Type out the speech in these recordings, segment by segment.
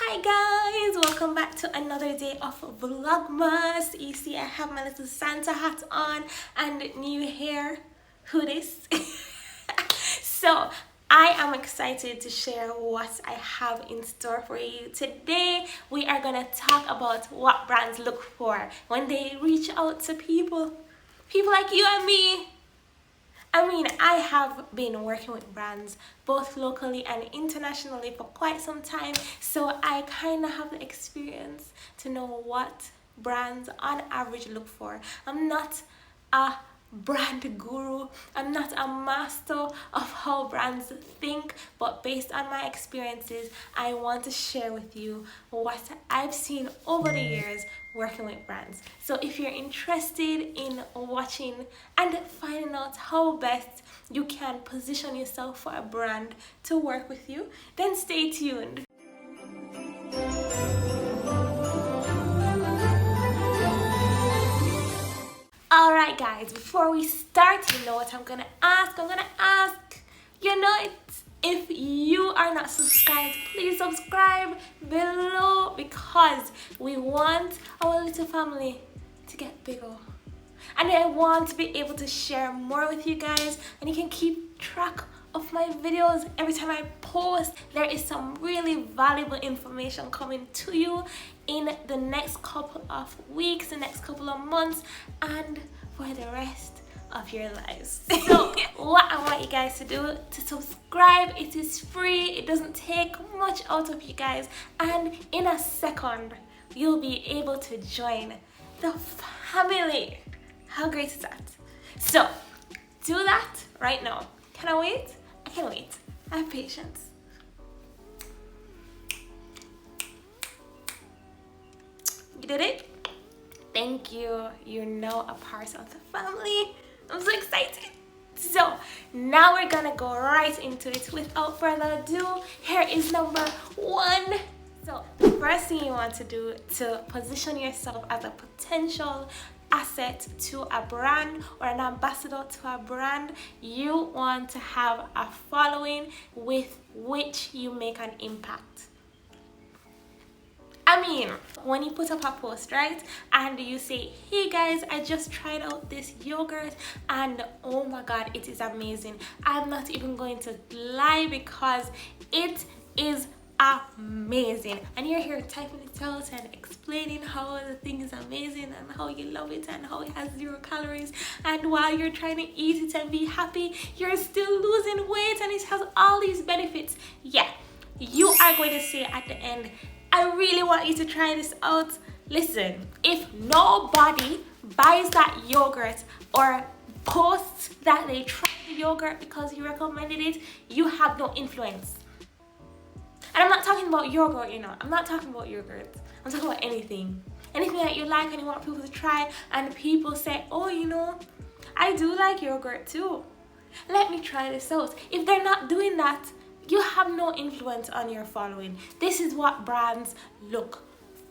Hi guys, welcome back to another day of Vlogmas. You see I have my little Santa hat on and new hair. Who this? So I am excited to share what I have in store for you. Today we are going to talk about what brands look for when they reach out to people like you and me. I have been working with brands both locally and internationally for quite some time, so I kind of have the experience to know what brands on average look for. I'm not a brand guru, I'm not a master of how brands think, but based on my experiences, I want to share with you what I've seen over the years working with brands. So if you're interested in watching and finding out how best you can position yourself for a brand to work with you, then stay tuned. Alright guys, before we start, you know what I'm gonna ask? If you are not subscribed, please subscribe below because we want our little family to get bigger. And I want to be able to share more with you guys, and you can keep track of my videos every time I post. There is some really valuable information coming to you in the next couple of weeks, the next couple of months, and for the rest of your lives. So what I want you guys to do to subscribe, it is free, it doesn't take much out of you guys, and in a second you'll be able to join the family. How great is that? So do that right now. Can I wait? I can wait. I have patience. You did it? Thank you. You're now a part of the family. I'm so excited. So now we're gonna go right into it. Without further ado, here is number one. So the first thing you want to do to position yourself as a potential asset to a brand or an ambassador to a brand, you want to have a following with which you make an impact. When you put up a post, right, and you say, hey guys, I just tried out this yogurt and oh my god, it is amazing. I'm not even going to lie because it is amazing, and you're here typing it out and explaining how the thing is amazing and how you love it and how it has 0 calories, and while you're trying to eat it and be happy, you're still losing weight and it has all these benefits. Yeah, you are going to say at the end, I really want you to try this out. Listen, if nobody buys that yogurt or posts that they tried the yogurt because you recommended it, you have no influence. And I'm not talking about yogurt, I'm not talking about yogurt. I'm talking about anything that you like and you want people to try, and people say, oh, I do like yogurt too, let me try this out. If they're not doing that, you have no influence on your following. This is what brands look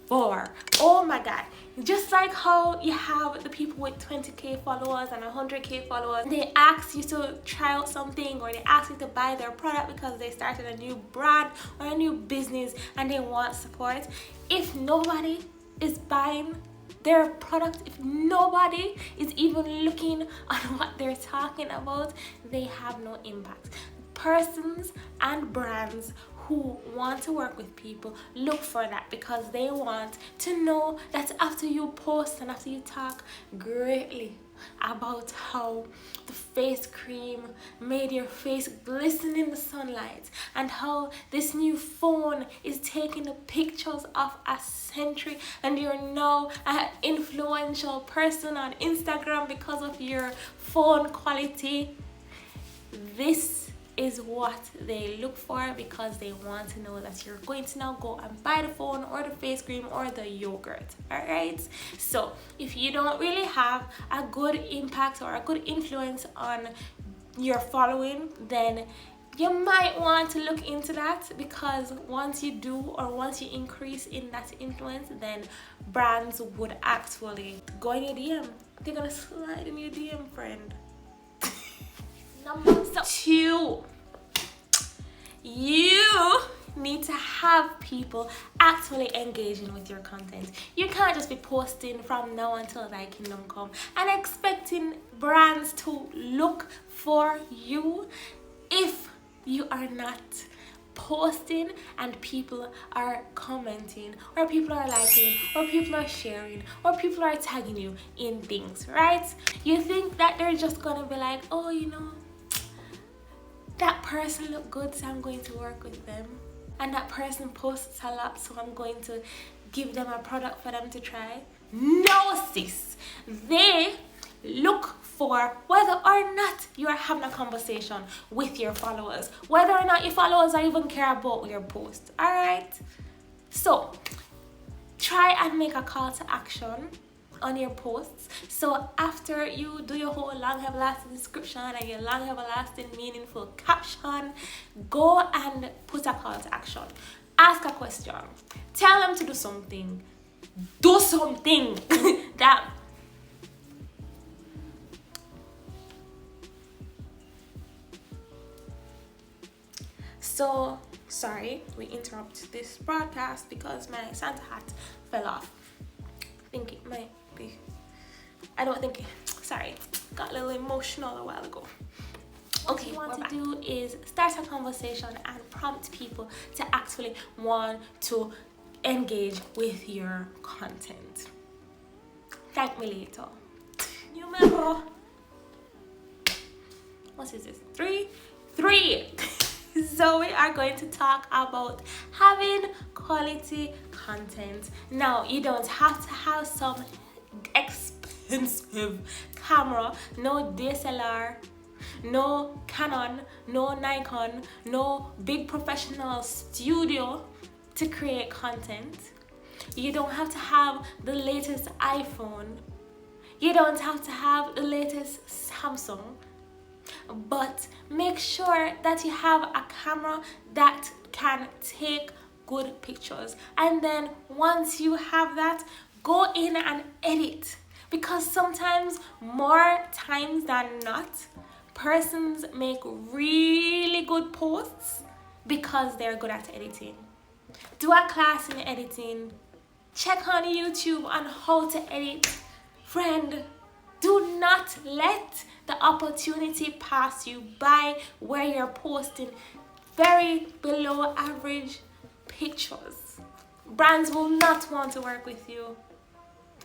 for. Oh my god, just like how you have the people with 20k followers and 100k followers, they ask you to try out something or they ask you to buy their product because they started a new brand or a new business and they want support. If nobody is buying their product, if nobody is even looking on what they're talking about, they have no impact. Persons and brands who want to work with people look for that because they want to know that after you post and after you talk greatly about how the face cream made your face glisten in the sunlight and how this new phone is taking the pictures of a century and you're now an influential person on Instagram because of your phone quality, this is what they look for because they want to know that you're going to now go and buy the phone or the face cream or the yogurt. All right, so if you don't really have a good impact or a good influence on your following, then you might want to look into that, because once you do or once you increase in that influence, then brands would actually go in your DM. They're gonna slide in your DM, friend. Number 2, you need to have people actually engaging with your content. You can't just be posting from now until thy kingdom come and expecting brands to look for you if you are not posting and people are commenting, or people are liking, or people are sharing, or people are tagging you in things, right? You think that they're just gonna be like, oh, you know, that person look good, so I'm going to work with them, and that person posts a lot, so I'm going to give them a product for them to try. No, sis. They look for whether or not you are having a conversation with your followers, whether or not your followers are even care about your post. All right, so try and make a call to action on your posts. So after you do your whole long everlasting description and your long everlasting meaningful caption, go and put a call to action. Ask a question, tell them to do something that So sorry we interrupt this broadcast because my Santa hat fell off. I think it might be, sorry, got a little emotional a while ago. Okay, what you want to do is start a conversation and prompt people to actually want to engage with your content. Thank me later. Numero, what is this? Three. So we are going to talk about having quality content. Now, you don't have to have some expensive camera, no DSLR, no Canon, no Nikon, no big professional studio to create content. You don't have to have the latest iPhone. You don't have to have the latest Samsung. But make sure that you have a camera that can take good pictures, and then once you have that, go in and edit, because sometimes, more times than not, persons make really good posts because they're good at editing. Do a class in editing, check on YouTube on how to edit. Friend, do not let the opportunity pass you by where you're posting very below average pictures. Brands will not want to work with you.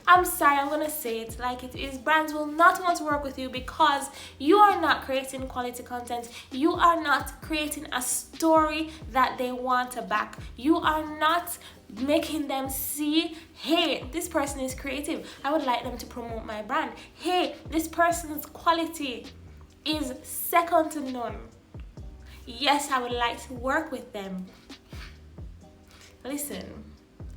I'm sorry, I'm gonna say it like it is. Brands will not want to work with you because you are not creating quality content. You are not creating a story that they want to back. You are not making them see, hey, this person is creative, I would like them to promote my brand. Hey, this person's quality is second to none. Yes, I would like to work with them. Listen,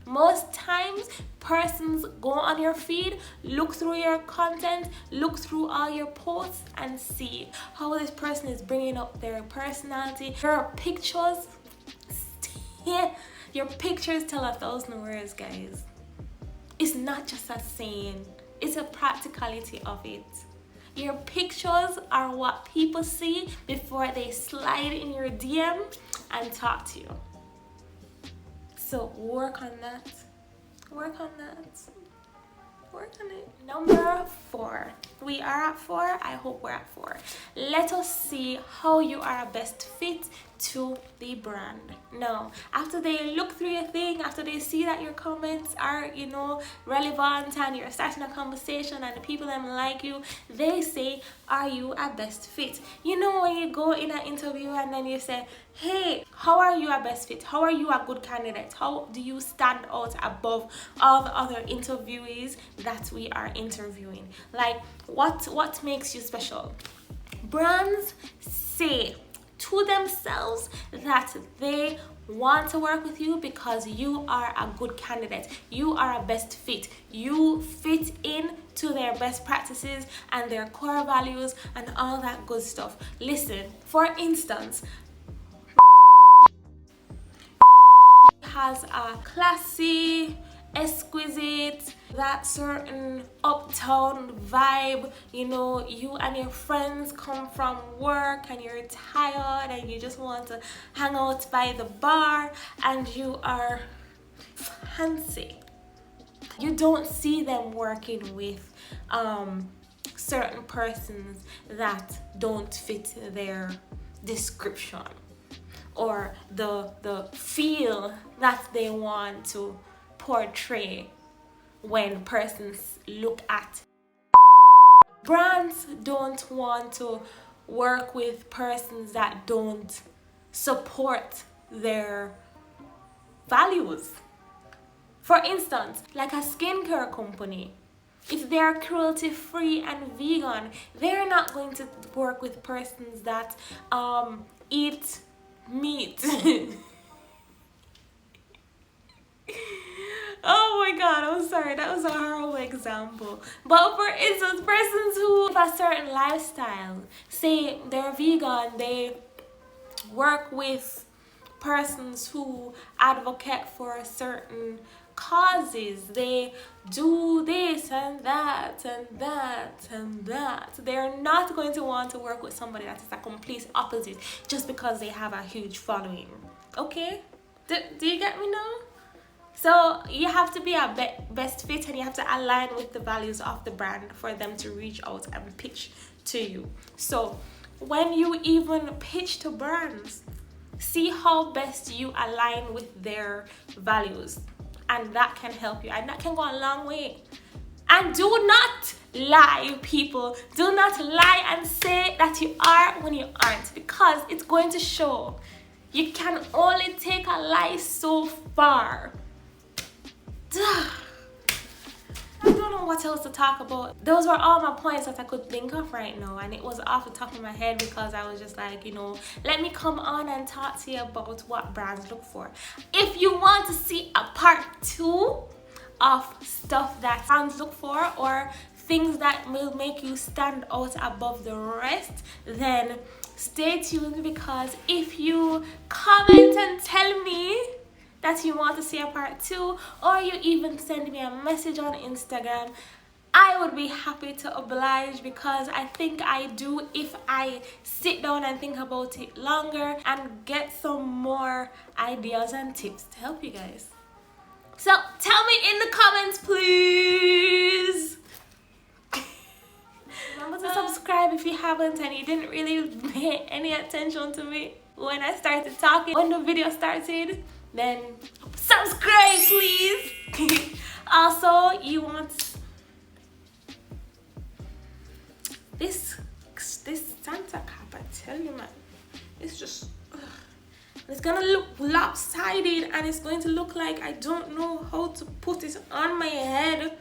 most times persons go on your feed, look through your content, look through all your posts, and see how this person is bringing up their personality. Your pictures, your pictures tell 1,000 words, guys. It's not just a saying, it's a practicality of it. Your pictures are what people see before they slide in your DM and talk to you. So work on that. Work on it. Number 4. We are at 4. I hope we're at 4. Let us see how you are a best fit to the brand. Now, after they look through your thing, after they see that your comments are, relevant, and you're starting a conversation and the people that like you, they say, are you a best fit? When you go in an interview and then you say, hey, how are you a best fit? How are you a good candidate? How do you stand out above all the other interviewees that we are interviewing? Like, what makes you special? Brands say to themselves that they want to work with you because you are a good candidate, you are a best fit, you fit in to their best practices and their core values and all that good stuff. Listen, for instance, has a classy exquisite, that certain uptown vibe. You know, you and your friends come from work and you're tired and you just want to hang out by the bar and you are fancy. You don't see them working with certain persons that don't fit their description or the feel that they want to portray when persons look at. Brands don't want to work with persons that don't support their values. For instance, like a skincare company, if they're cruelty free and vegan, they're not going to work with persons that eat meat. Oh my god, I'm sorry, that was a horrible example. But for instance, persons who have a certain lifestyle, say they're vegan, they work with persons who advocate for certain causes, they do this and that and that and that. They're not going to want to work with somebody that is a complete opposite just because they have a huge following. Okay, do you get me now? So you have to be a best fit and you have to align with the values of the brand for them to reach out and pitch to you. So when you even pitch to brands, see how best you align with their values, and that can help you, and that can go a long way. And do not lie, people. Do not lie and say that you are when you aren't, because it's going to show. You can only take a lie so far. I don't know what else to talk about. Those were all my points that I could think of right now, and it was off the top of my head because I was just like, you know, let me come on and talk to you about what brands look for. If you want to see a part 2 of stuff that brands look for or things that will make you stand out above the rest, then stay tuned, because if you comment and tell me that you want to see a part 2, or you even send me a message on Instagram, I would be happy to oblige, because I think I do if I sit down and think about it longer and get some more ideas and tips to help you guys. So tell me in the comments, please. Remember to subscribe if you haven't and you didn't really pay any attention to me when I started talking, when the video started. Then subscribe, please. Also, you want this Santa cap, I tell you, man, it's just it's gonna look lopsided and it's going to look like I don't know how to put it on my head.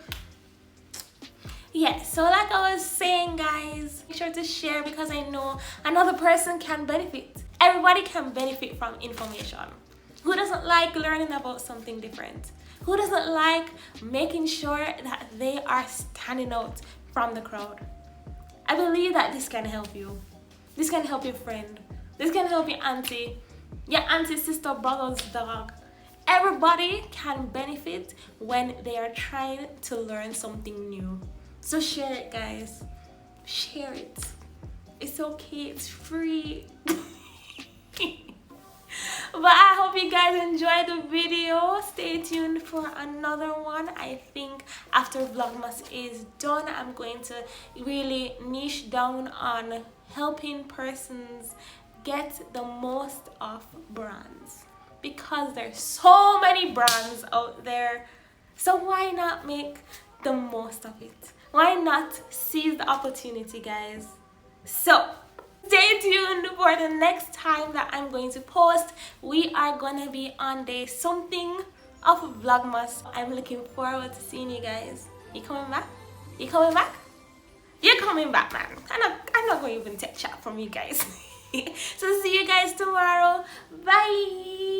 Yeah, so like I was saying, guys, make sure to share, because I know another person can benefit. Everybody can benefit from information. Who doesn't like learning about something different? Who doesn't like making sure that they are standing out from the crowd? I believe that this can help you. This can help your friend. This can help your auntie, sister, brother's dog. Everybody can benefit when they are trying to learn something new. So share it, guys. Share it. It's okay. It's free. But I hope you guys enjoyed the video. Stay tuned for another one. I think after Vlogmas is done, I'm going to really niche down on helping persons get the most of brands, because there's so many brands out there. So why not make the most of it? Why not seize the opportunity, guys? So stay tuned for the next time that I'm going to post. We are gonna be on day something of Vlogmas. I'm looking forward to seeing you guys. You coming back? You coming back? You're coming back, man. I'm not going to even take chat from you guys. So see you guys tomorrow. Bye.